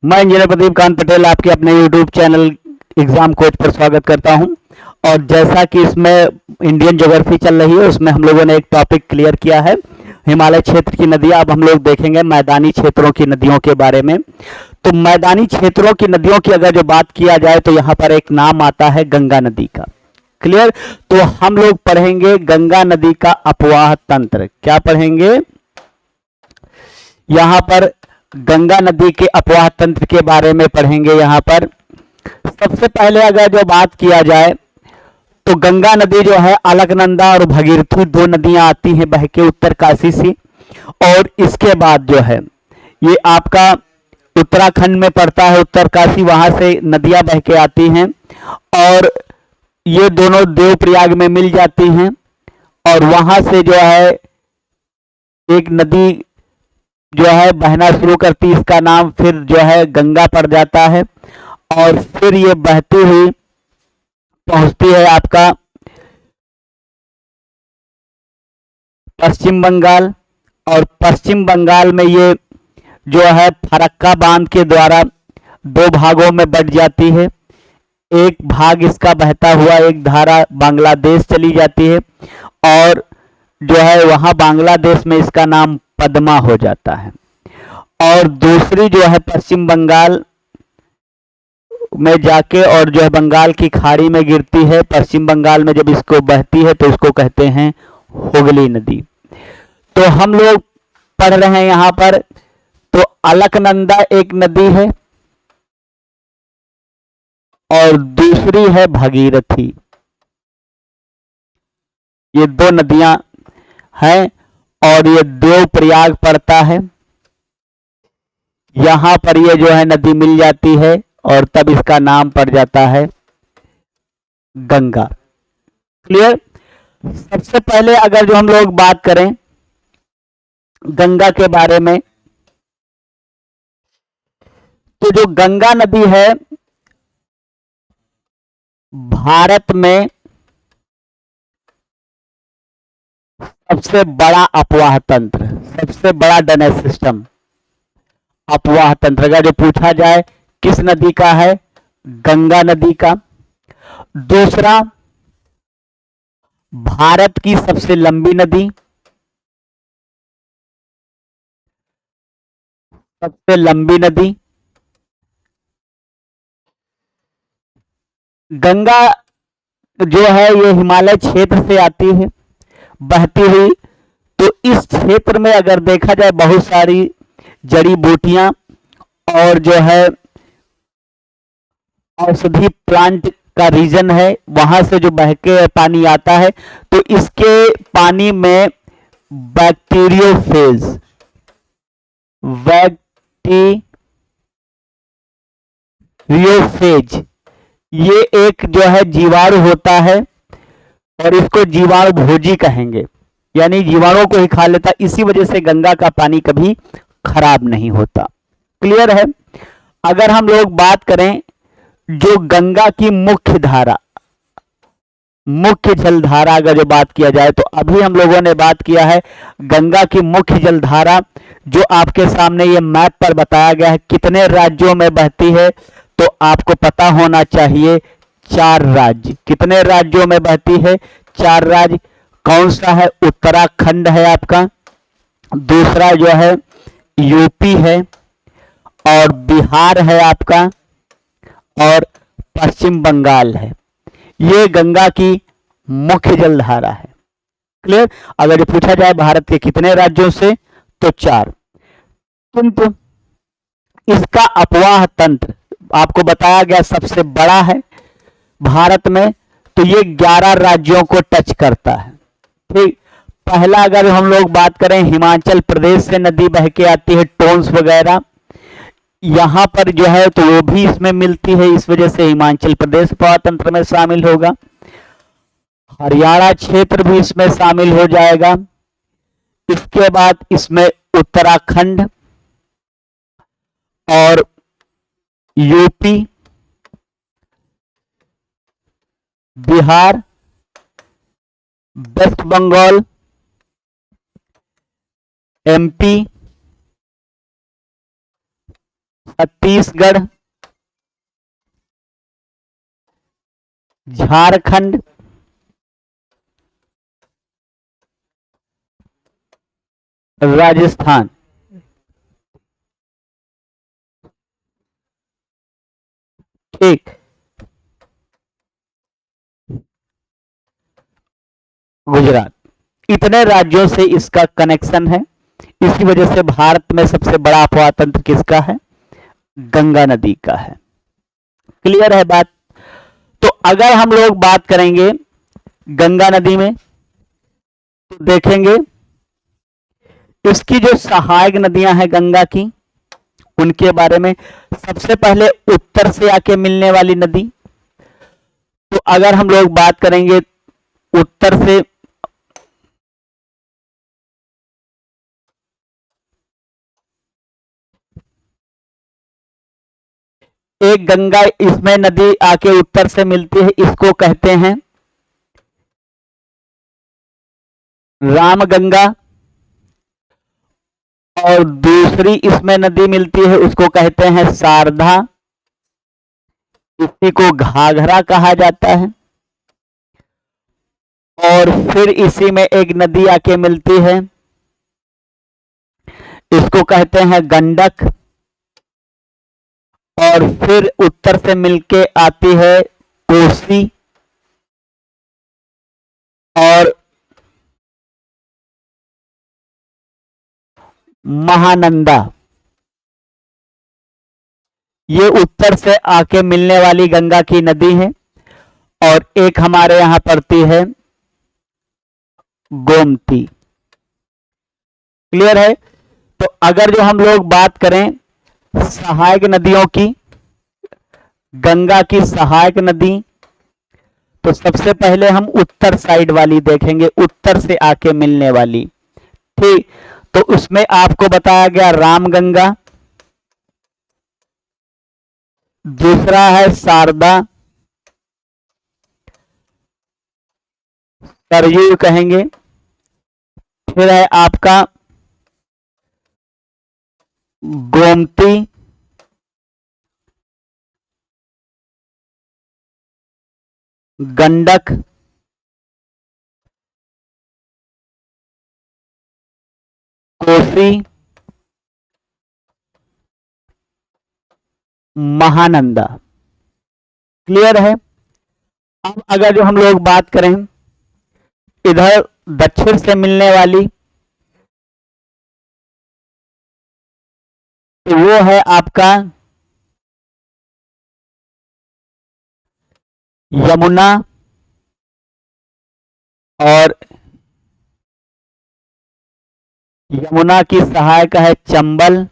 मैं इंजीनियर प्रदीप कांत पटेल आपके अपने यूट्यूब चैनल एग्जाम कोच पर स्वागत करता हूं। और जैसा कि इसमें इंडियन ज्योग्राफी चल रही है, उसमें हम लोगों ने एक टॉपिक क्लियर किया है, हिमालय क्षेत्र की नदियां। अब हम लोग देखेंगे मैदानी क्षेत्रों की नदियों के बारे में। तो मैदानी क्षेत्रों की नदियों की अगर जो बात किया जाए तो यहाँ पर एक नाम आता है गंगा नदी का। क्लियर। तो हम लोग पढ़ेंगे गंगा नदी का अपवाह तंत्र। क्या पढ़ेंगे? यहां पर गंगा नदी के अपवाह तंत्र के बारे में पढ़ेंगे। यहां पर सबसे पहले अगर जो बात किया जाए तो गंगा नदी जो है अलकनंदा और भगीरथी दो नदियां आती हैं बह के उत्तरकाशी से। और इसके बाद जो है ये आपका उत्तराखंड में पड़ता है, उत्तरकाशी, वहां से नदियां बह के आती हैं और ये दोनों देवप्रयाग में मिल जाती हैं। और वहां से जो है एक नदी जो है बहना शुरू करती, इसका नाम फिर जो है गंगा पड़ जाता है। और फिर ये बहती हुई पहुंचती है आपका पश्चिम बंगाल। और पश्चिम बंगाल में ये जो है फरक्का बांध के द्वारा दो भागों में बट जाती है। एक भाग इसका बहता हुआ एक धारा बांग्लादेश चली जाती है और जो है वहां बांग्लादेश में इसका नाम पद्मा हो जाता है। और दूसरी जो है पश्चिम बंगाल में जाके और जो है बंगाल की खाड़ी में गिरती है। पश्चिम बंगाल में जब इसको बहती है तो इसको कहते हैं हुगली नदी। तो हम लोग पढ़ रहे हैं यहां पर। तो अलकनंदा एक नदी है और दूसरी है भगीरथी। ये दो नदियां हैं और ये देवप्रयाग पड़ता है। यहां पर ये जो है नदी मिल जाती है और तब इसका नाम पड़ जाता है गंगा। क्लियर। सबसे पहले अगर जो हम लोग बात करें गंगा के बारे में तो जो गंगा नदी है भारत में सबसे बड़ा अपवाह तंत्र, सबसे बड़ा ड्रेनेज सिस्टम अपवाह तंत्र। अगर जो पूछा जाए किस नदी का है, गंगा नदी का। दूसरा, भारत की सबसे लंबी नदी, सबसे लंबी नदी गंगा जो है ये हिमालय क्षेत्र से आती है बहती हुई। तो इस क्षेत्र में अगर देखा जाए बहुत सारी जड़ी बूटियां और जो है औषधि प्लांट का रीजन है, वहां से जो बह के पानी आता है तो इसके पानी में बैक्टीरियोफेज बैक्टीरियोफेज ये एक जो है जीवाणु होता है और इसको जीवाणु भोजी कहेंगे, यानी जीवाणुओं को ही खा लेता। इसी वजह से गंगा का पानी कभी खराब नहीं होता। क्लियर है। अगर हम लोग बात करें जो गंगा की मुख्य धारा, मुख्य जलधारा अगर जो बात किया जाए तो अभी हम लोगों ने बात किया है गंगा की मुख्य जलधारा जो आपके सामने ये मैप पर बताया गया है कितने राज्यों में बहती है। तो आपको पता होना चाहिए 4 राज्य। कितने राज्यों में बहती है? 4 राज्य। कौन सा है? उत्तराखंड है आपका, दूसरा जो है यूपी है और बिहार है आपका और पश्चिम बंगाल है। ये गंगा की मुख्य जलधारा है। क्लियर। अगर ये पूछा जाए भारत के कितने राज्यों से तो 4। किंतु इसका अपवाह तंत्र आपको बताया गया सबसे बड़ा है भारत में, तो ये 11 राज्यों को टच करता है। ठीक। पहला अगर हम लोग बात करें हिमाचल प्रदेश से नदी बह के आती है, टोन्स वगैरह यहां पर जो है तो वो भी इसमें मिलती है, इस वजह से हिमाचल प्रदेश अपवाह तंत्र में शामिल होगा। हरियाणा क्षेत्र भी इसमें शामिल हो जाएगा। इसके बाद इसमें उत्तराखंड और यूपी, बिहार, वेस्ट बंगाल, एमपी, छत्तीसगढ़, झारखंड, राजस्थान। ठीक, गुजरात। इतने राज्यों से इसका कनेक्शन है। इसी वजह से भारत में सबसे बड़ा अफवाह तंत्र किसका है? गंगा नदी का है। क्लियर है बात? तो अगर हम लोग बात करेंगे गंगा नदी में, तो देखेंगे इसकी जो सहायक नदियां हैं गंगा की, उनके बारे में। सबसे पहले उत्तर से आके मिलने वाली नदी, तो अगर हम लोग बात करेंगे उत्तर से, एक गंगा इसमें नदी आके उत्तर से मिलती है, इसको कहते हैं रामगंगा। और दूसरी इसमें नदी मिलती है, उसको कहते हैं शारदा। इसी को घाघरा कहा जाता है। और फिर इसी में एक नदी आके मिलती है, इसको कहते हैं गंडक। और फिर उत्तर से मिलके आती है कोसी। और महानंदा। ये उत्तर से आके मिलने वाली गंगा की नदी है। और एक हमारे यहां पड़ती है गोमती। क्लियर है? तो अगर जो हम लोग बात करें सहायक नदियों की, गंगा की सहायक नदी, तो सबसे पहले हम उत्तर साइड वाली देखेंगे, उत्तर से आके मिलने वाली। ठीक, तो उसमें आपको बताया गया रामगंगा, दूसरा है शारदा, सरयू कहेंगे, फिर है आपका गोमती, गंडक, कोसी, महानंदा। क्लियर है? अब अगर जो हम लोग बात करें इधर दक्षिण से मिलने वाली, तो वो है आपका यमुना। और यमुना की सहायक है चंबल,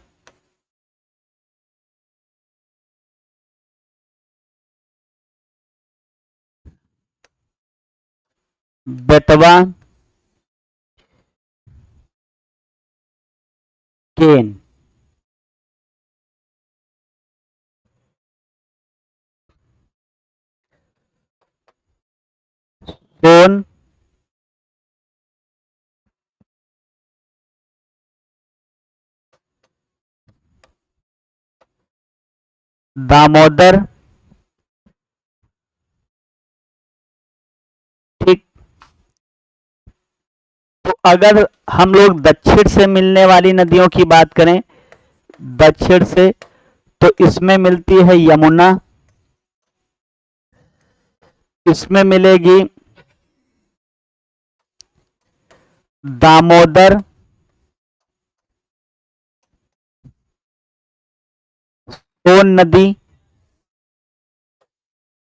बेतवा, केन। सोन, दामोदर। ठीक, तो अगर हम लोग दक्षिण से मिलने वाली नदियों की बात करें, दक्षिण से, तो इसमें मिलती है यमुना, इसमें मिलेगी दामोदर, सोन नदी।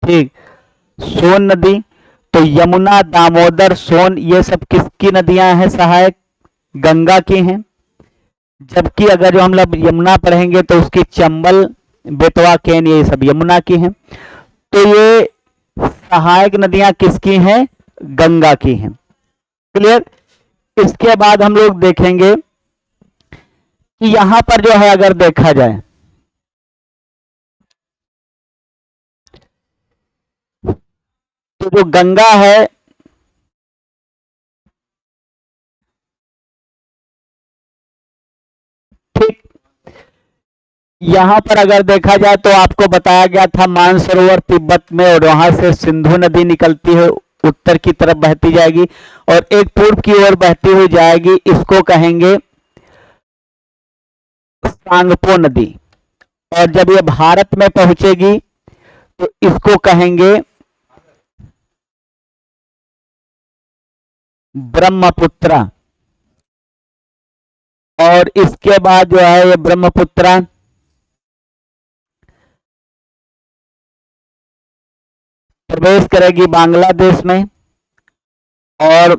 ठीक, सोन नदी। तो यमुना, दामोदर, सोन, ये सब किसकी नदियां हैं? सहायक गंगा की हैं। जबकि अगर जो हम लोग यमुना पढ़ेंगे तो उसकी चंबल, बेतवा, केन, ये सब यमुना की हैं। तो ये सहायक नदियां किसकी हैं? गंगा की हैं। क्लियर? इसके बाद हम लोग देखेंगे कि यहां पर जो है अगर देखा जाए, तो जो गंगा है, ठीक, यहां पर अगर देखा जाए तो आपको बताया गया था मानसरोवर तिब्बत में, और वहां से सिंधु नदी निकलती है, उत्तर की तरफ बहती जाएगी और एक पूर्व की ओर बहती हुई जाएगी। इसको कहेंगे सांगपो नदी। और जब ये भारत में पहुंचेगी तो इसको कहेंगे ब्रह्मपुत्र। और इसके बाद जो है ये ब्रह्मपुत्र प्रवेश करेगी बांग्लादेश में, और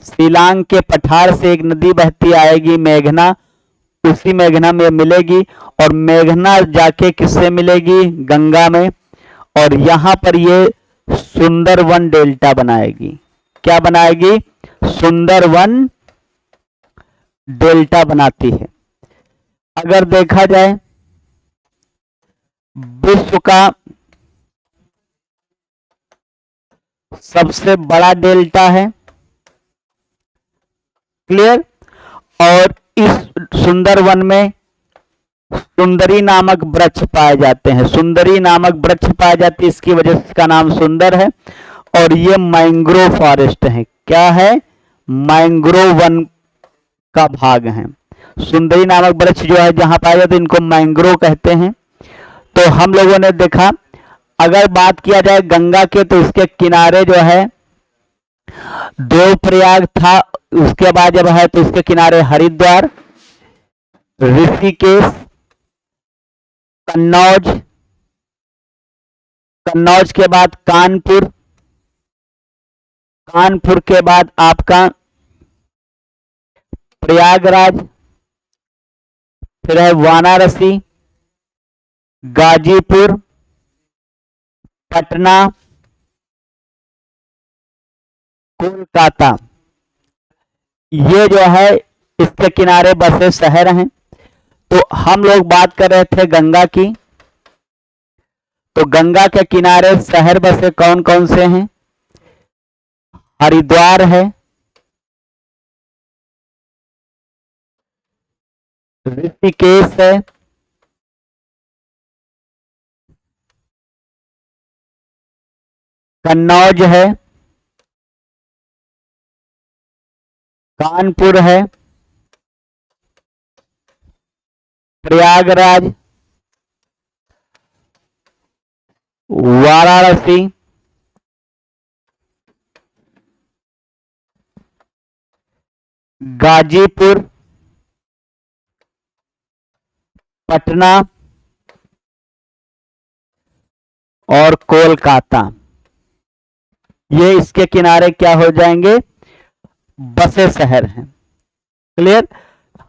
शिलांग के पठार से एक नदी बहती आएगी मेघना, उसी मेघना में मिलेगी, और मेघना जाके किससे मिलेगी? गंगा में। और यहां पर ये सुंदरवन डेल्टा बनाएगी। क्या बनाएगी? सुंदरवन डेल्टा बनाती है। अगर देखा जाए विश्व का सबसे बड़ा डेल्टा है, क्लियर। और इस सुंदरवन में सुंदरी नामक वृक्ष पाए जाते हैं, सुंदरी नामक वृक्ष पाए जाते हैं, इसकी वजह से इसका नाम सुंदर है। और ये मैंग्रोव फॉरेस्ट है। क्या है? मैंग्रोव वन का भाग है। सुंदरी नामक वृक्ष जो है जहां पाए जाते हैं इनको मैंग्रोव कहते हैं। तो हम लोगों ने देखा, अगर बात किया जाए गंगा के तो इसके किनारे जो है देवप्रयाग था, उसके बाद जब है तो इसके किनारे हरिद्वार, ऋषिकेश, कन्नौज, कन्नौज के बाद कानपुर, कानपुर के बाद आपका प्रयागराज, फिर है वाराणसी, गाजीपुर, पटना, कोलकाता। ये जो है इसके किनारे बसे शहर हैं। तो हम लोग बात कर रहे थे गंगा की, तो गंगा के किनारे शहर बसे कौन कौन से हैं? हरिद्वार है, ऋषिकेश है, कन्नौज है, कानपुर है, प्रयागराज, वाराणसी, गाजीपुर, पटना और कोलकाता। ये इसके किनारे क्या हो जाएंगे? बसे शहर हैं। क्लियर।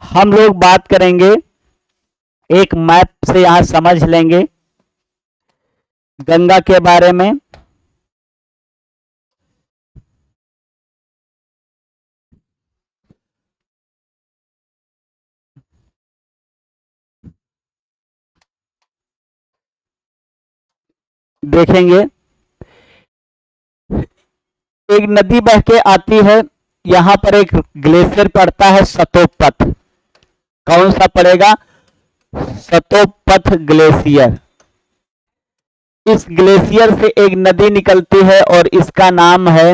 हम लोग बात करेंगे, एक मैप से यहां समझ लेंगे गंगा के बारे में। देखेंगे एक नदी बह के आती है, यहां पर एक ग्लेशियर पड़ता है सतोपथ। कौन सा पड़ेगा? सतोपथ ग्लेशियर। इस ग्लेशियर से एक नदी निकलती है और इसका नाम है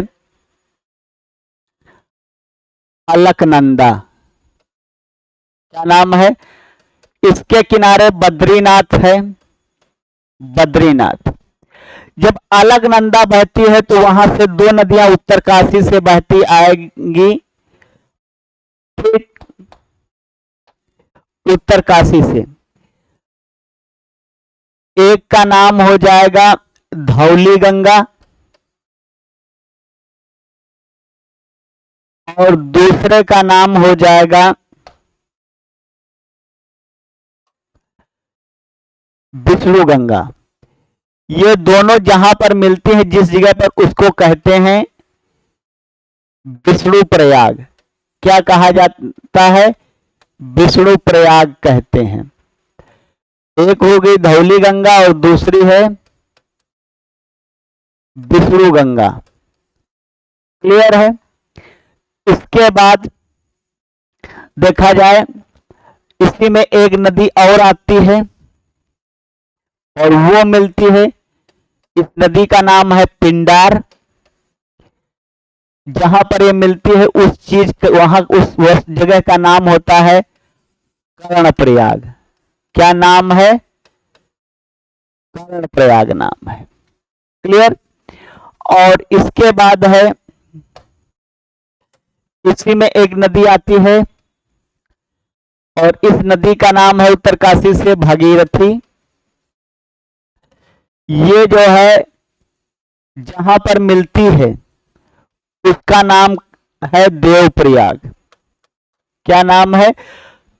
अलकनंदा। क्या नाम है? इसके किनारे बद्रीनाथ है, बद्रीनाथ। जब अलकनंदा बहती है तो वहां से दो नदियां उत्तरकाशी से बहती आएंगी, ठीक, उत्तरकाशी से। एक का नाम हो जाएगा धौली गंगा और दूसरे का नाम हो जाएगा विष्णु गंगा। ये दोनों जहां पर मिलती हैं जिस जगह पर, उसको कहते हैं विष्णु प्रयाग। क्या कहा जाता है? विष्णु प्रयाग कहते हैं। एक हो गई धौली गंगा और दूसरी है विष्णु गंगा। क्लियर है। इसके बाद देखा जाए इसी में एक नदी और आती है और वो मिलती है, इस नदी का नाम है पिंडार। जहां पर ये मिलती है उस चीज वहां उस जगह का नाम होता है कर्णप्रयाग। क्या नाम है? कर्णप्रयाग नाम है। क्लियर? और इसके बाद है, इसी में एक नदी आती है और इस नदी का नाम है उत्तरकाशी से भागीरथी। ये जो है जहां पर मिलती है उसका नाम है देवप्रयाग। क्या नाम है?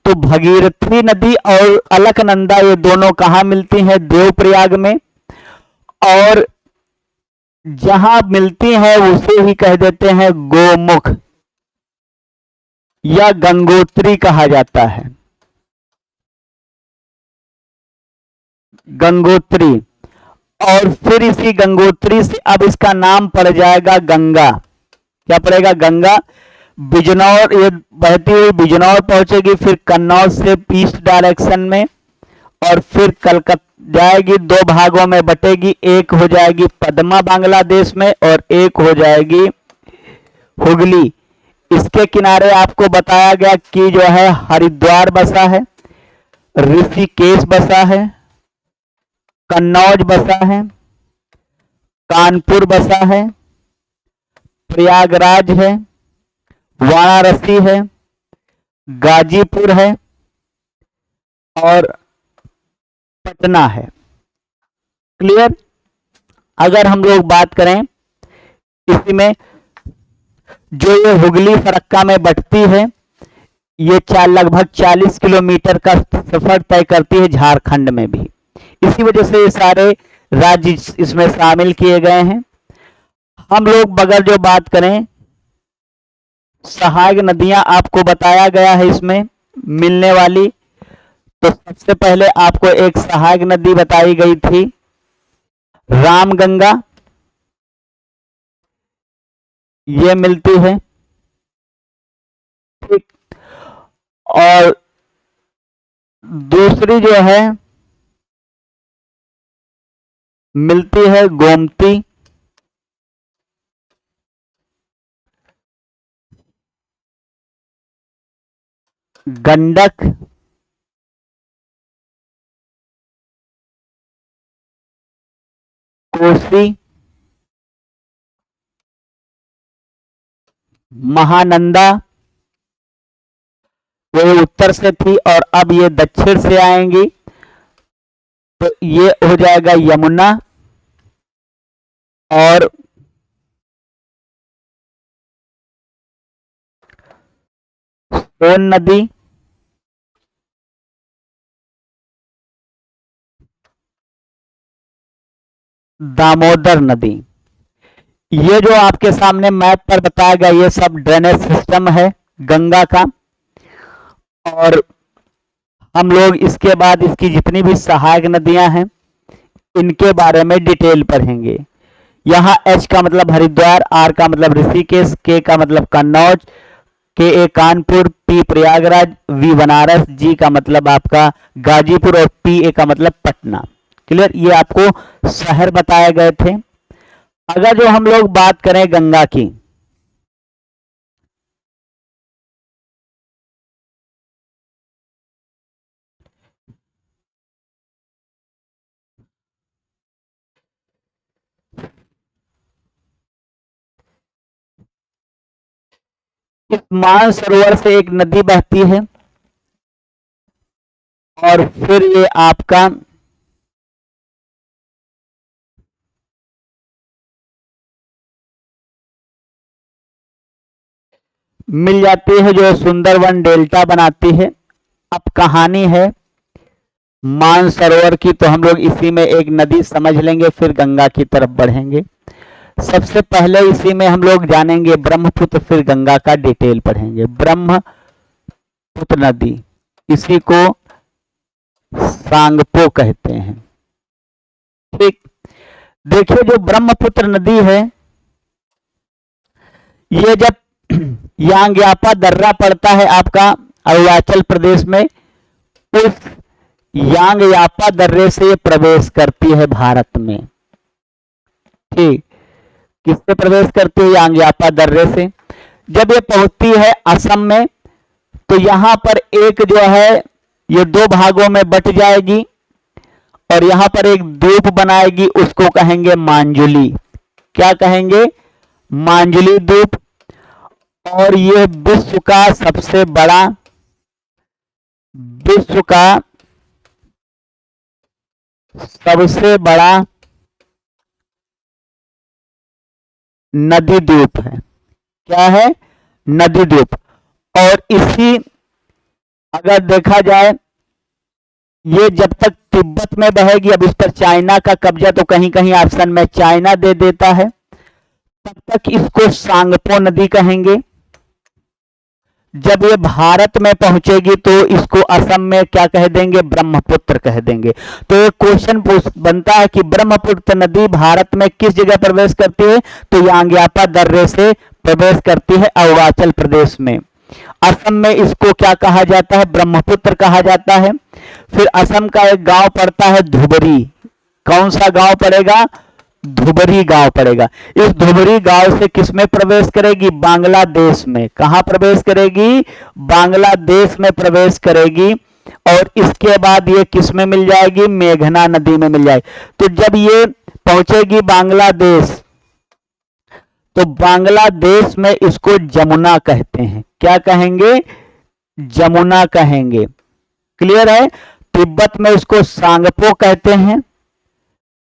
तो भगीरथी नदी और अलकनंदा ये दोनों कहां मिलती हैं? देवप्रयाग में। और जहां मिलती हैं उसे ही कह देते हैं गोमुख या गंगोत्री कहा जाता है। गंगोत्री। और फिर इसी गंगोत्री से अब इसका नाम पड़ जाएगा गंगा। क्या पड़ेगा? गंगा। बिजनौर, ये बहती हुई बिजनौर पहुंचेगी, फिर कन्नौज से ईस्ट डायरेक्शन में, और फिर कलकत्ता जाएगी, दो भागों में बटेगी। एक हो जाएगी पद्मा बांग्लादेश में और एक हो जाएगी हुगली। इसके किनारे आपको बताया गया कि जो है हरिद्वार बसा है, ऋषिकेश बसा है, कन्नौज बसा है, कानपुर बसा है, प्रयागराज है, वाराणसी है, गाजीपुर है और पटना है। क्लियर? अगर हम लोग बात करें इसी में, जो ये हुगली फरक्का में बटती है, ये लगभग 40 किलोमीटर का सफर तय करती है झारखंड में भी। इसी वजह से ये सारे राज्य इसमें शामिल किए गए हैं। हम लोग बगैर जो बात करें, सहायक नदियां आपको बताया गया है इसमें मिलने वाली। तो सबसे पहले आपको एक सहायक नदी बताई गई थी, रामगंगा। ये मिलती है, ठीक। और दूसरी जो है मिलती है गोमती। गंडक, कोसी, महानंदा। वो उत्तर से थी और अब ये दक्षिण से आएंगी, तो ये हो जाएगा यमुना। और सोन नदी, दामोदर नदी। ये जो आपके सामने मैप पर बताया गया, ये सब ड्रेनेज सिस्टम है गंगा का। और हम लोग इसके बाद इसकी जितनी भी सहायक नदियां हैं इनके बारे में डिटेल पढ़ेंगे। यहाँ H का मतलब हरिद्वार, R का मतलब ऋषिकेश, K का मतलब Kannauj, KA Kanpur, P Prayagraj, V Banaras, G का मतलब आपका गाजीपुर और PA का मतलब पटना। क्लियर? ये आपको शहर बताए गए थे। अगर जो हम लोग बात करें गंगा की, इस मानसरोवर से एक नदी बहती है और फिर ये आपका मिल जाती है, जो सुंदरवन डेल्टा बनाती है। अब कहानी है मानसरोवर की, तो हम लोग इसी में एक नदी समझ लेंगे, फिर गंगा की तरफ बढ़ेंगे। सबसे पहले इसी में हम लोग जानेंगे ब्रह्मपुत्र, फिर गंगा का डिटेल पढ़ेंगे। ब्रह्मपुत्र नदी, इसी को सांगपो कहते हैं। ठीक। देखिए, जो ब्रह्मपुत्र नदी है, ये जब यांग्यापा दर्रा पड़ता है आपका अरुणाचल प्रदेश में, उस यांग यापा दर्रे से ये प्रवेश करती है भारत में। ठीक, किससे प्रवेश करती है? यांग यापा दर्रे से। जब ये पहुंचती है असम में तो यहां पर एक जो है ये दो भागों में बट जाएगी और यहां पर एक द्वीप बनाएगी, उसको कहेंगे मांजुली। क्या कहेंगे? मांजुली द्वीप। और ये विश्व का सबसे बड़ा नदी द्वीप है। क्या है? नदी द्वीप। और इसी अगर देखा जाए ये जब तक तिब्बत में बहेगी, अब इस पर चाइना का कब्जा तो कहीं कहीं ऑप्शन में चाइना दे देता है, तब तक इसको सांगपो नदी कहेंगे। जब ये भारत में पहुंचेगी तो इसको असम में क्या कह देंगे? ब्रह्मपुत्र कह देंगे। तो एक क्वेश्चन बनता है कि ब्रह्मपुत्र नदी भारत में किस जगह प्रवेश करती है? तो यांग्यापा दर्रे से प्रवेश करती है अरुणाचल प्रदेश में। असम में इसको क्या कहा जाता है? ब्रह्मपुत्र कहा जाता है। फिर असम का एक गांव पड़ता है धुबरी। कौन सा गांव पड़ेगा? धुबरी गांव पड़ेगा। इस धुबरी गांव से किसमें प्रवेश करेगी? बांग्लादेश में। कहां प्रवेश करेगी? बांग्लादेश में प्रवेश करेगी। और इसके बाद ये किसमें मिल जाएगी? मेघना नदी में मिल जाएगी। तो जब ये पहुंचेगी बांग्लादेश तो बांग्लादेश में इसको जमुना कहते हैं। क्या कहेंगे? जमुना कहेंगे। क्लियर है? तिब्बत में इसको सांगपो कहते हैं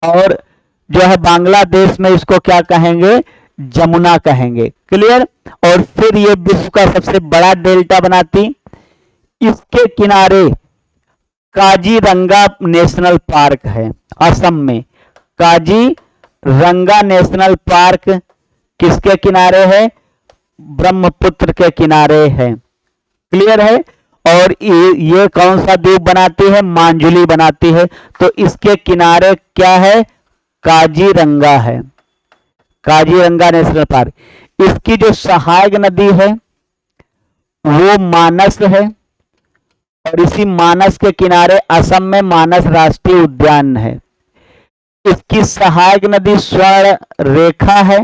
और जो है बांग्लादेश में इसको क्या कहेंगे? जमुना कहेंगे। क्लियर? और फिर ये विश्व का सबसे बड़ा डेल्टा बनाती, इसके किनारे काजीरंगा नेशनल पार्क है असम में। काजीरंगा नेशनल पार्क किसके किनारे है? ब्रह्मपुत्र के किनारे है। क्लियर है? और ये कौन सा द्वीप बनाती है? मांजुली बनाती है। तो इसके किनारे क्या है? काजीरंगा है। Kaziranga national park. इसकी जो सहायक नदी है वो मानस है और इसी मानस के किनारे असम में मानस राष्ट्रीय उद्यान है। इसकी सहायक नदी स्वर्ण रेखा है।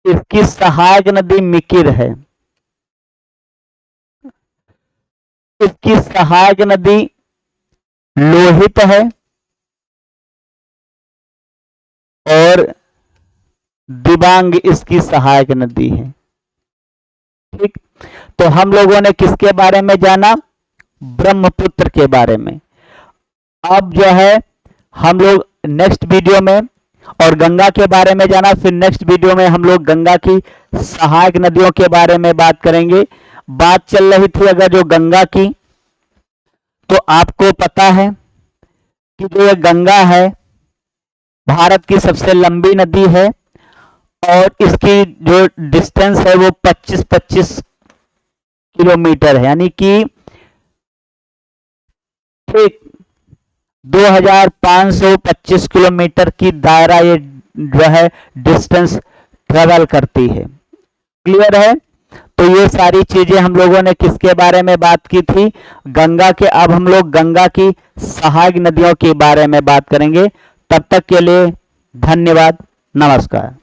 इसकी सहायक नदी मिकिर है। इसकी सहायक नदी लोहित है और दिबांग इसकी सहायक नदी है। ठीक, तो हम लोगों ने किसके बारे में जाना? ब्रह्मपुत्र के बारे में। अब जो है हम लोग नेक्स्ट वीडियो में और गंगा के बारे में जाना, फिर नेक्स्ट वीडियो में हम लोग गंगा की सहायक नदियों के बारे में बात करेंगे। बात चल रही थी अगर जो गंगा की, तो आपको पता है कि जो ये गंगा है भारत की सबसे लंबी नदी है और इसकी जो डिस्टेंस है वो 25-25 किलोमीटर है, यानी कि ठीक 2525 किलोमीटर की दायरा ये जो है डिस्टेंस ट्रेवल करती है। क्लियर है? तो ये सारी चीजें हम लोगों ने किसके बारे में बात की थी? गंगा के। अब हम लोग गंगा की सहायक नदियों के बारे में बात करेंगे। तब तक के लिए धन्यवाद, नमस्कार।